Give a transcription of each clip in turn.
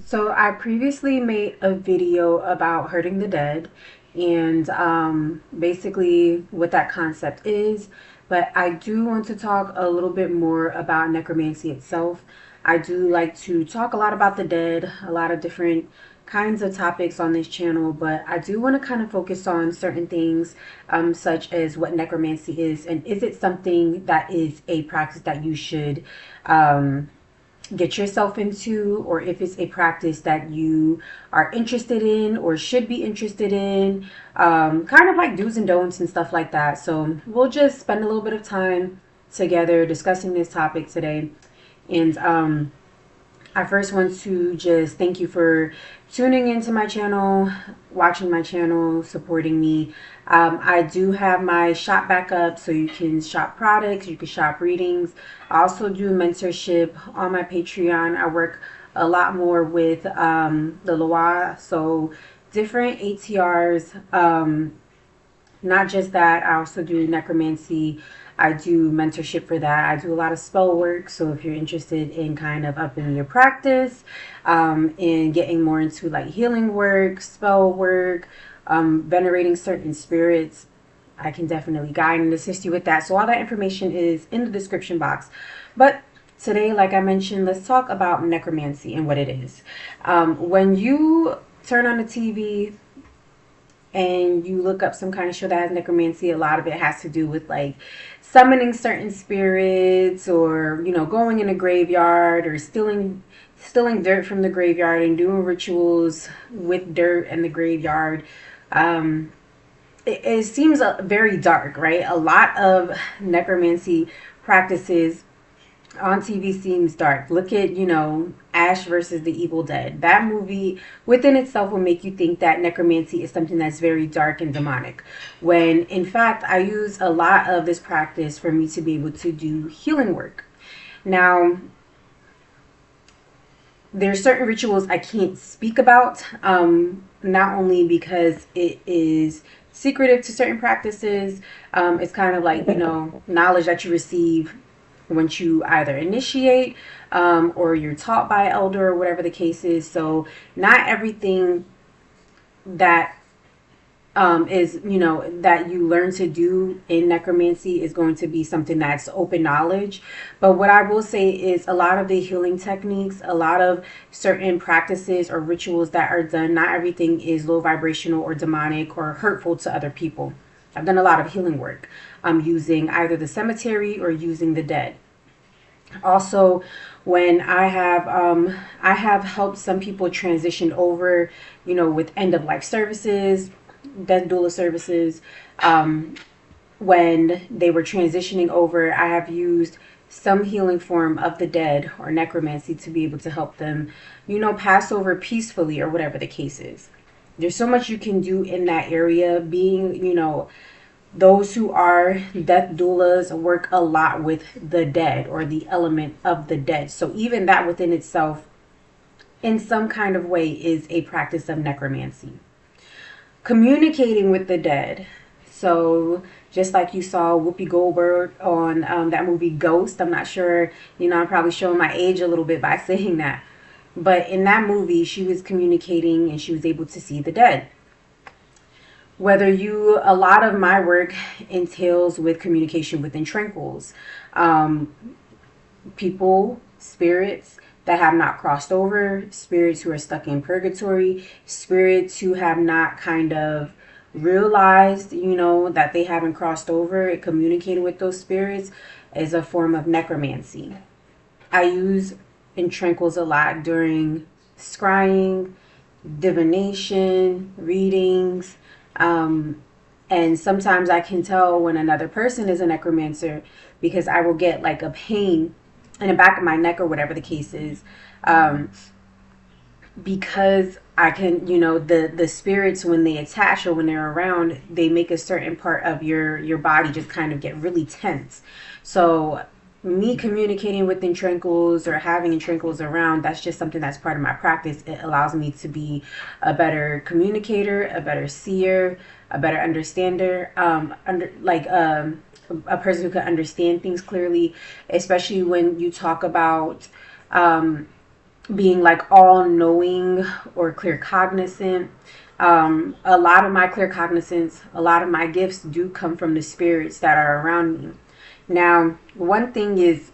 So I previously made a video about hurting the dead and basically what that concept is, but I do want to talk a little bit more about necromancy itself. I do like to talk a lot about the dead, a lot of different kinds of topics on this channel, but I do want to kind of focus on certain things, such as what necromancy is, and is it something that is a practice that you should um, get yourself into, or if it's a practice that you are interested in or should be interested in, kind of like do's and don'ts and stuff like that. So we'll just spend a little bit of time together discussing this topic today. And I first want to just thank you for tuning into my channel, watching my channel, supporting me. I do have my shop back up, so you can shop products, you can shop readings. I also do mentorship on my Patreon. I work a lot more with the Loa, so different ATRs. Not just that, I also do necromancy. I do mentorship for that. I do a lot of spell work. So if you're interested in kind of upping your practice, and getting more into like healing work, spell work, venerating certain spirits, I can definitely guide and assist you with that. So all that information is in the description box. But today, like I mentioned, let's talk about necromancy and what it is. When you turn on the TV and you look up some kind of show that has necromancy, a lot of it has to do with like summoning certain spirits, or going in a graveyard, or stealing dirt from the graveyard and doing rituals with dirt in the graveyard. It seems very dark, right? A lot of necromancy practices on TV seems dark. Look at, Ash versus the Evil Dead. That movie within itself will make you think that necromancy is something that's very dark and demonic. When in fact, I use a lot of this practice for me to be able to do healing work. Now, there's certain rituals I can't speak about, not only because it is secretive to certain practices. It's kind of like, knowledge that you receive once you either initiate, or you're taught by an elder, or whatever the case is. So not everything that is, that you learn to do in necromancy is going to be something that's open knowledge. But what I will say is a lot of the healing techniques, a lot of certain practices or rituals that are done, not everything is low vibrational or demonic or hurtful to other people. I've done a lot of healing work, using either the cemetery or using the dead. Also, when I have helped some people transition over, with end of life services, death doula services. When they were transitioning over, I have used some healing form of the dead or necromancy to be able to help them, pass over peacefully, or whatever the case is. There's so much you can do in that area. Being, those who are death doulas work a lot with the dead, or the element of the dead. So even that within itself, in some kind of way, is a practice of necromancy. Communicating with the dead. So just like you saw Whoopi Goldberg on that movie Ghost. I'm not sure, I'm probably showing my age a little bit by saying that. But in that movie, she was communicating and she was able to see the dead. A lot of my work entails with communication within tranquils. People, spirits that have not crossed over, spirits who are stuck in purgatory, spirits who have not kind of realized, that they haven't crossed over. Communicating with those spirits is a form of necromancy. I use in tranquils a lot during scrying, divination, readings. And sometimes I can tell when another person is a necromancer, because I will get like a pain in the back of my neck, or whatever the case is, because I can, the spirits, when they attach or when they're around, they make a certain part of your body just kind of get really tense. So me communicating with tranquils or having tranquils around, that's just something that's part of my practice. It allows me to be a better communicator, a better seer, a better understander, a person who can understand things clearly, especially when you talk about being like all knowing or clear cognizant. A lot of my clear cognizance, a lot of my gifts do come from the spirits that are around me. Now, one thing is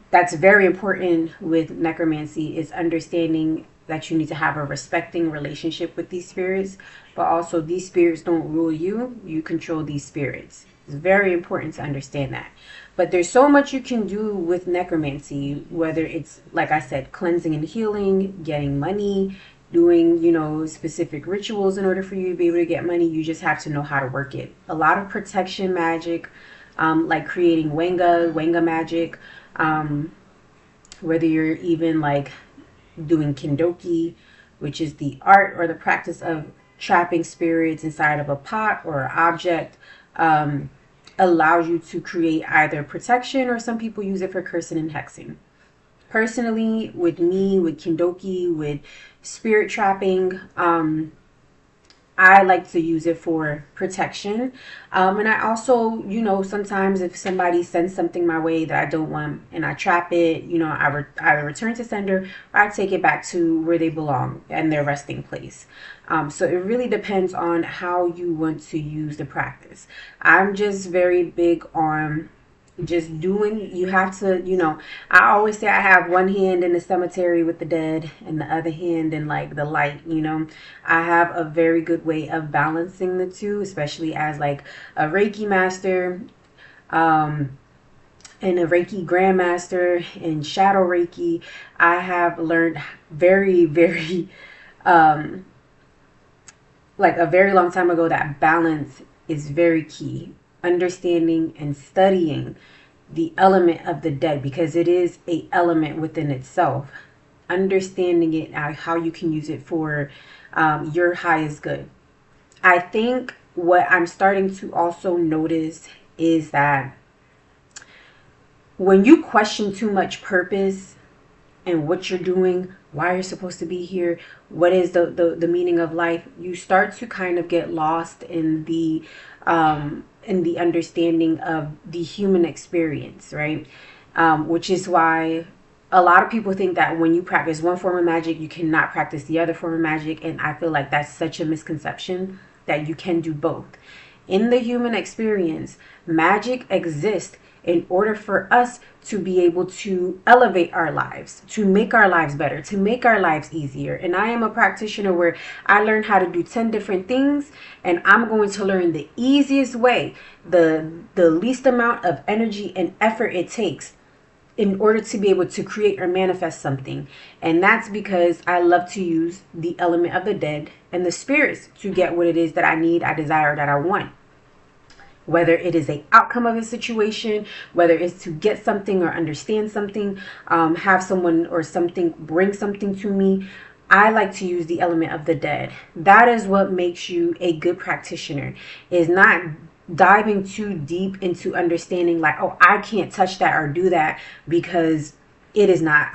that's very important with necromancy is understanding that you need to have a respecting relationship with these spirits, but also these spirits don't rule you, you control these spirits. It's very important to understand that. But there's so much you can do with necromancy, whether it's, like I said, cleansing and healing, getting money, doing, specific rituals in order for you to be able to get money. You just have to know how to work it. A lot of protection magic, like creating Wenga magic, whether you're even like doing Kindoki, which is the art or the practice of trapping spirits inside of a pot or an object, allows you to create either protection, or some people use it for cursing and hexing. Personally, with me, with Kindoki, with spirit trapping, I like to use it for protection. And I also, sometimes if somebody sends something my way that I don't want and I trap it, I return to sender, or I take it back to where they belong and their resting place. So it really depends on how you want to use the practice. I'm just very big on just doing. You have to, I always say I have one hand in the cemetery with the dead and the other hand in like the light. I have a very good way of balancing the two, especially as like a Reiki master, and a Reiki grandmaster in shadow Reiki. I have learned very, very like a very long time ago that balance is very key. Understanding and studying the element of the dead, because it is a element within itself. Understanding it, how you can use it for your highest good. I think what I'm starting to also notice is that when you question too much purpose and what you're doing, why you're supposed to be here, what is the meaning of life, you start to kind of get lost in the understanding of the human experience, right? Which is why a lot of people think that when you practice one form of magic, you cannot practice the other form of magic. And I feel like that's such a misconception, that you can do both. In the human experience, magic exists in order for us to be able to elevate our lives, to make our lives better, to make our lives easier. And I am a practitioner where I learned how to do 10 different things, and I'm going to learn the easiest way, the least amount of energy and effort it takes in order to be able to create or manifest something. And that's because I love to use the element of the dead and the spirits to get what it is that I need, I desire, that I want. Whether it is an outcome of a situation, whether it's to get something or understand something, have someone or something bring something to me, I like to use the element of the dead. That is what makes you a good practitioner, is not diving too deep into understanding like, oh, I can't touch that or do that because it is not,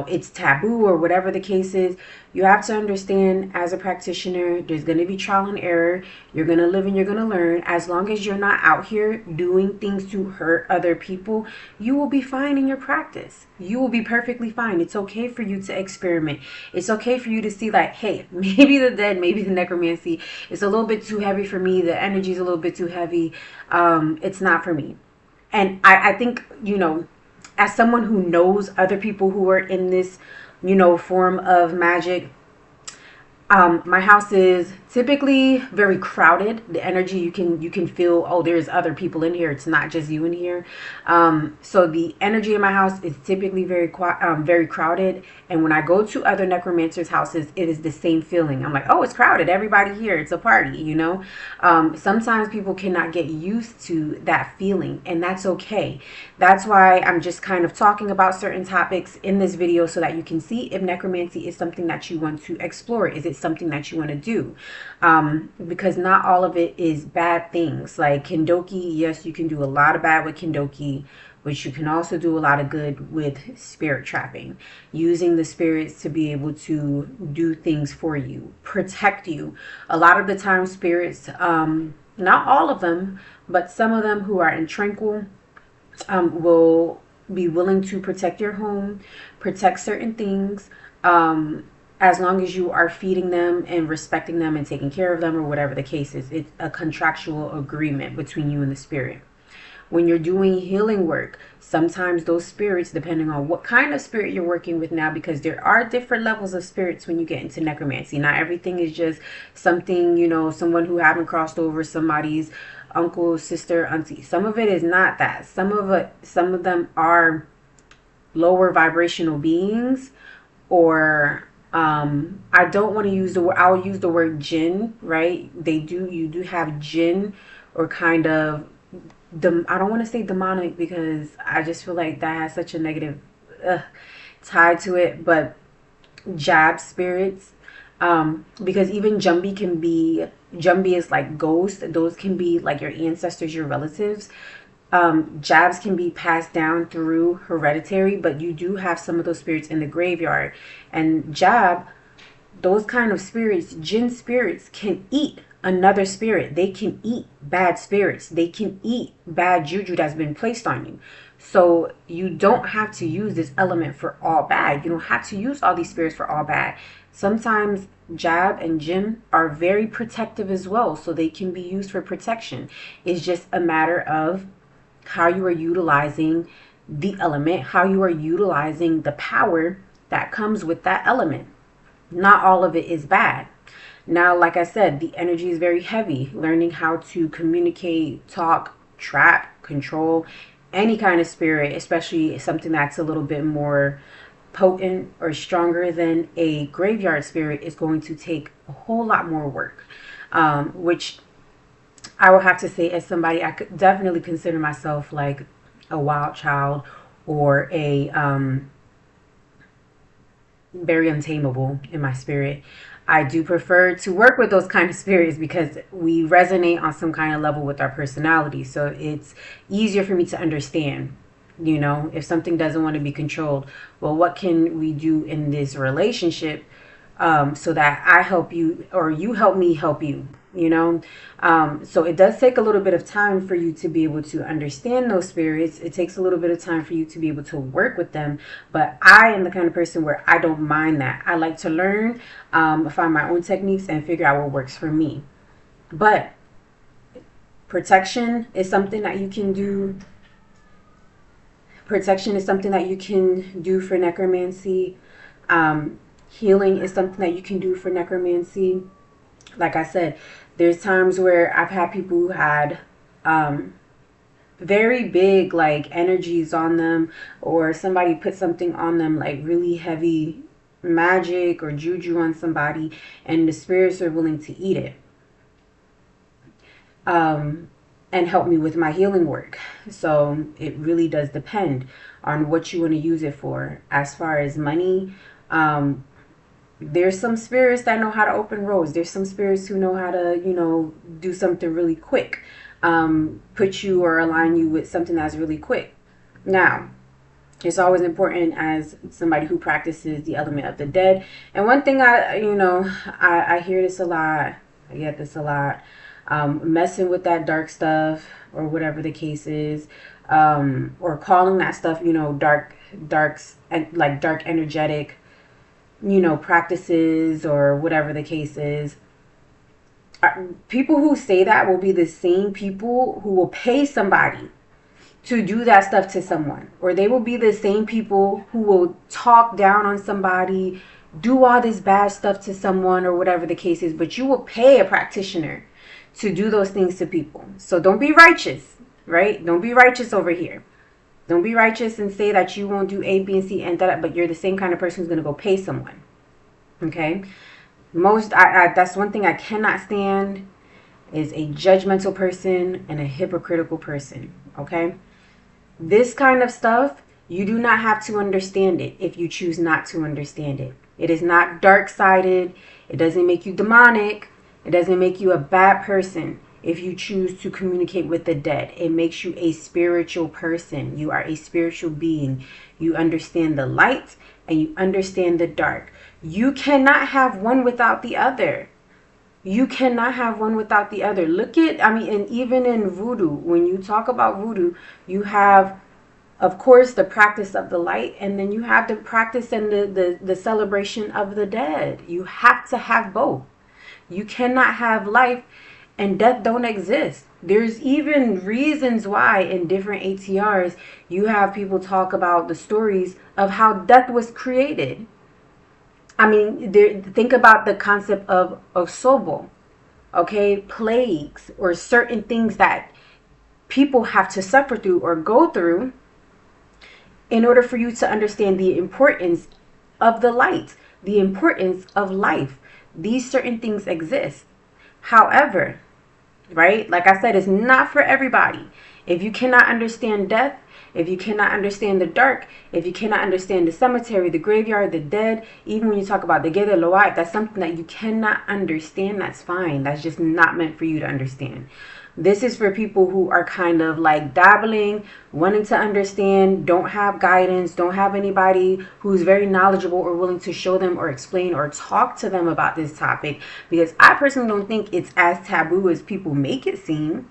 it's taboo or whatever the case is. You have to understand, as a practitioner, there's going to be trial and error. You're going to live and you're going to learn. As long as you're not out here doing things to hurt other people, you will be fine in your practice. You will be perfectly fine. It's okay for you to experiment. It's okay for you to see like, hey, maybe the dead, maybe the necromancy is a little bit too heavy for me. The energy is a little bit too heavy. It's not for me. And I think, as someone who knows other people who are in this, form of magic, my house is typically very crowded. The energy, you can feel, oh, there's other people in here. It's not just you in here. So the energy in my house is typically very crowded. And when I go to other necromancers' houses, it is the same feeling. I'm like, oh, it's crowded. Everybody here. It's a party, Sometimes people cannot get used to that feeling, and that's okay. That's why I'm just kind of talking about certain topics in this video so that you can see if necromancy is something that you want to explore. Is it something that you want to do? Because not all of it is bad things. Like Kindoki, yes, you can do a lot of bad with Kindoki, but you can also do a lot of good with spirit trapping, using the spirits to be able to do things for you, protect you. A lot of the time, spirits, not all of them, but some of them who are in tranquil, will be willing to protect your home, protect certain things, as long as you are feeding them and respecting them and taking care of them, or whatever the case is. It's a contractual agreement between you and the spirit. When you're doing healing work, sometimes those spirits, depending on what kind of spirit you're working with now, because there are different levels of spirits when you get into necromancy. Not everything is just something, someone who haven't crossed over somebody's uncle, sister, auntie. Some of it is not that. Some of them are lower vibrational beings, or I don't want to use the word, I'll use the word jinn, right? You do have jinn, or kind of, I don't want to say demonic, because I just feel like that has such a negative tie to it, but jab spirits, because even Jumbi is like ghosts. Those can be like your ancestors, your relatives. Jabs can be passed down through hereditary, but you do have some of those spirits in the graveyard. And jab, those kind of spirits, jinn spirits, can eat another spirit. They can eat bad spirits. They can eat bad juju that's been placed on you. So you don't have to use this element for all bad. You don't have to use all these spirits for all bad. Sometimes jab and jinn are very protective as well, so they can be used for protection. It's just a matter of how you are utilizing the element, how you are utilizing the power that comes with that element. Not all of it is bad. Now, like I said, the energy is very heavy. Learning how to communicate, talk, trap, control any kind of spirit, especially something that's a little bit more potent or stronger than a graveyard spirit, is going to take a whole lot more work, which I will have to say, as somebody, I could definitely consider myself like a wild child, or a very untamable in my spirit. I do prefer to work with those kind of spirits because we resonate on some kind of level with our personality. So it's easier for me to understand, if something doesn't want to be controlled. Well, what can we do in this relationship, so that I help you or you help me help you? So it does take a little bit of time for you to be able to understand those spirits. It takes a little bit of time for you to be able to work with them, but I am the kind of person where I don't mind that. I like to learn, find my own techniques, and figure out what works for me. But protection is something that you can do. Protection is something that you can do for necromancy. Healing is something that you can do for necromancy. Like I said, there's times where I've had people who had very big like energies on them, or somebody put something on them, like really heavy magic or juju on somebody, and the spirits are willing to eat it and help me with my healing work. So it really does depend on what you want to use it for. As far as money, there's some spirits that know how to open roads. There's some spirits who know how to, do something really quick. Put you or align you with something that's really quick. Now, it's always important, as somebody who practices the element of the dead. And one thing I hear this a lot. I get this a lot. Messing with that dark stuff, or whatever the case is, or calling that stuff, dark, like dark energetic, practices, or whatever the case is. People who say that will be the same people who will pay somebody to do that stuff to someone, or they will be the same people who will talk down on somebody, do all this bad stuff to someone, or whatever the case is. But you will pay a practitioner to do those things to people. So don't be righteous, right? Don't be righteous over here. Don't be righteous and say that you won't do A, B, and C, and that, but you're the same kind of person who's going to go pay someone. Okay? That's one thing I cannot stand, is a judgmental person and a hypocritical person. Okay? This kind of stuff, you do not have to understand it if you choose not to understand it. It is not dark-sided. It doesn't make you demonic. It doesn't make you a bad person. If you choose to communicate with the dead, it makes you a spiritual person. You are a spiritual being. You understand the light and you understand the dark. You cannot have one without the other. You cannot have one without the other. And even in voodoo, when you talk about voodoo, you have Of course, the practice of the light, and then you have the practice and the celebration of the dead. You have to have both. You cannot have life and death don't exist. There's even reasons why in different ATRs you have people talk about the stories of how death was created. I mean, think about the concept of osobo, okay? Plagues or certain things that people have to suffer through or go through in order for you to understand the importance of the light, the importance of life. These certain things exist. However, right, like I said, it's not for everybody. If you cannot understand death, if you cannot understand the dark, if you cannot understand the cemetery, the graveyard, the dead, even when you talk about the Gede Loa, if that's something that you cannot understand, that's fine. That's just not meant for you to understand. This is for people who are kind of like dabbling, wanting to understand, don't have guidance, don't have anybody who's very knowledgeable or willing to show them or explain or talk to them about this topic. Because I personally don't think it's as taboo as people make it seem.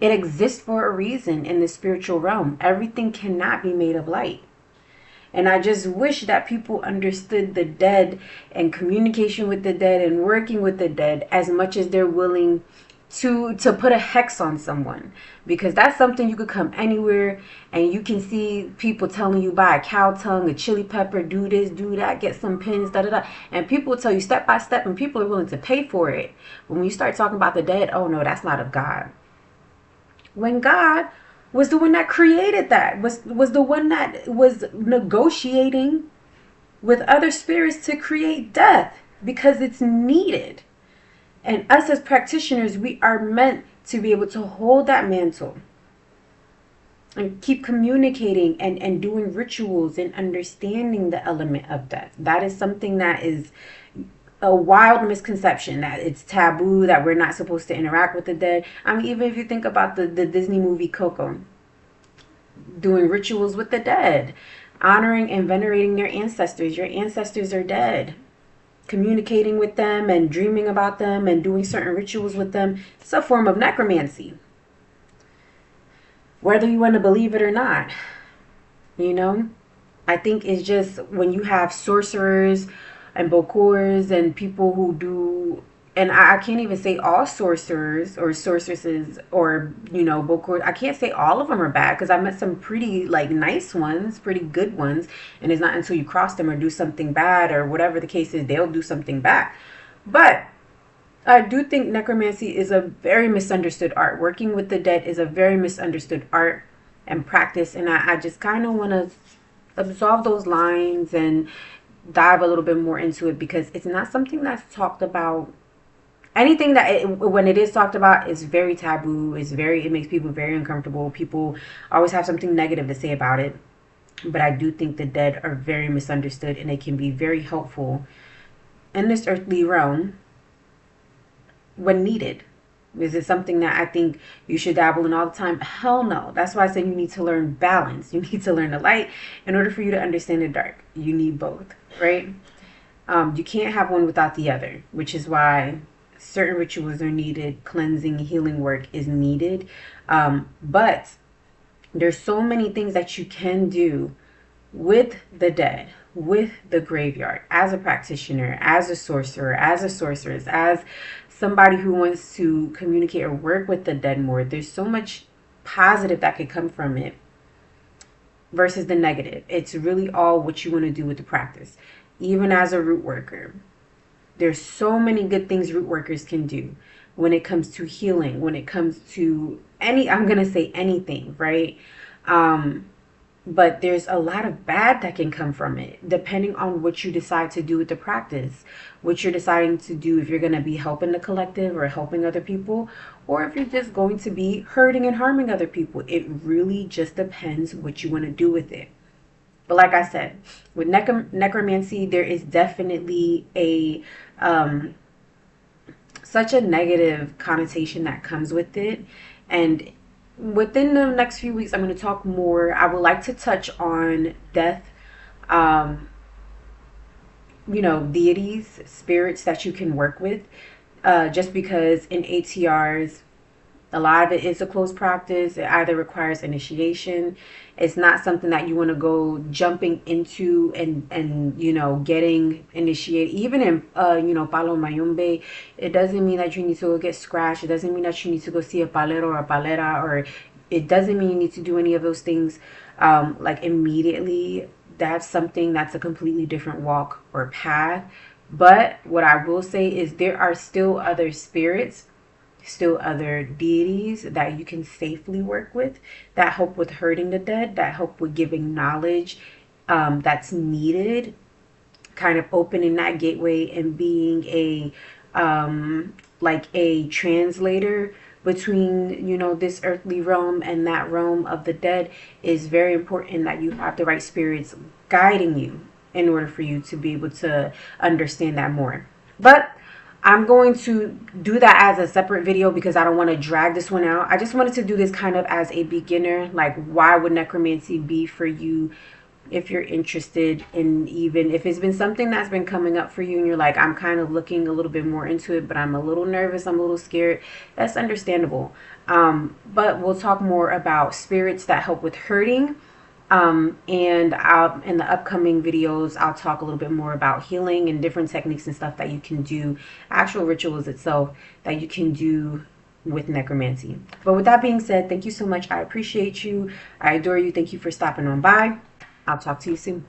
It exists for a reason in the spiritual realm. Everything cannot be made of light. And I just wish that people understood the dead and communication with the dead and working with the dead as much as they're willing to put a hex on someone, because that's something you could come anywhere and you can see people telling you buy a cow tongue, a chili pepper, do this, do that, get some pins, da da da, and people will tell you step by step and people are willing to pay for it. But when you start talking about the dead, oh no, that's not of God. When God was the one that created that, was the one that was negotiating with other spirits to create death because it's needed. And us as practitioners, we are meant to be able to hold that mantle and keep communicating and doing rituals and understanding the element of death. That is something that is a wild misconception, that it's taboo, that we're not supposed to interact with the dead. I mean, even if you think about the Disney movie Coco, doing rituals with the dead, honoring and venerating their ancestors. Your ancestors are dead. Communicating with them and dreaming about them and doing certain rituals with them. It's a form of necromancy. Whether you want to believe it or not, you know? I think it's just when you have sorcerers and bokors and people who do, and I can't even say all sorcerers or sorceresses or, you know, bokors. I can't say all of them are bad, because I met some pretty like nice ones, pretty good ones. And it's not until you cross them or do something bad or whatever the case is, they'll do something back. But I do think necromancy is a very misunderstood art. Working with the dead is a very misunderstood art and practice. And I just kind of want to absolve those lines and dive a little bit more into it, because it's not something that's talked about. Anything that when it is talked about is very taboo. It makes people very uncomfortable. People always have something negative to say about it. But I do think the dead are very misunderstood, and they can be very helpful in this earthly realm when needed. Is it something that I think you should dabble in all the time? Hell no. That's why I said you need to learn balance. You need to learn the light in order for you to understand the dark. You need both, right? You can't have one without the other, which is why certain rituals are needed. Cleansing, healing work is needed. But there's so many things that you can do with the dead, with the graveyard, as a practitioner, as a sorcerer, as a sorceress, as somebody who wants to communicate or work with the dead more. There's so much positive that could come from it versus the negative. It's really all what you want to do with the practice. Even as a root worker, there's so many good things root workers can do when it comes to healing, when it comes to I'm going to say anything, right? But there's a lot of bad that can come from it, depending on what you decide to do with the practice, what you're deciding to do, if you're going to be helping the collective or helping other people, or if you're just going to be hurting and harming other people. It really just depends what you want to do with it. But like I said, with necromancy, there is definitely such a negative connotation that comes with it. And within the next few weeks, I'm going to talk more. I would like to touch on death, deities, spirits that you can work with. Just because in ATRs, A lot of it is a close practice. It either requires initiation. It's not something that you want to go jumping into and getting initiated. Even in Palo Mayombe, it doesn't mean that you need to go get scratched. It doesn't mean that you need to go see a palero or a palera, or it doesn't mean you need to do any of those things like immediately. That's something that's a completely different walk or path. But what I will say is there are still other spirits, still other deities that you can safely work with, that help with hurting the dead, that help with giving knowledge that's needed, kind of opening that gateway and being a like a translator between this earthly realm and that realm of the dead. Is very important that you have the right spirits guiding you in order for you to be able to understand that more. But I'm going to do that as a separate video because I don't want to drag this one out. I just wanted to do this kind of as a beginner, like why would necromancy be for you if you're interested in, even if it's been something that's been coming up for you and you're like, I'm kind of looking a little bit more into it, but I'm a little nervous, I'm a little scared. That's understandable. But we'll talk more about spirits that help with hurting. And in the upcoming videos, I'll talk a little bit more about healing and different techniques and stuff that you can do, actual rituals itself that you can do with necromancy. But with that being said, thank you so much. I appreciate you. I adore you. Thank you for stopping on by. I'll talk to you soon.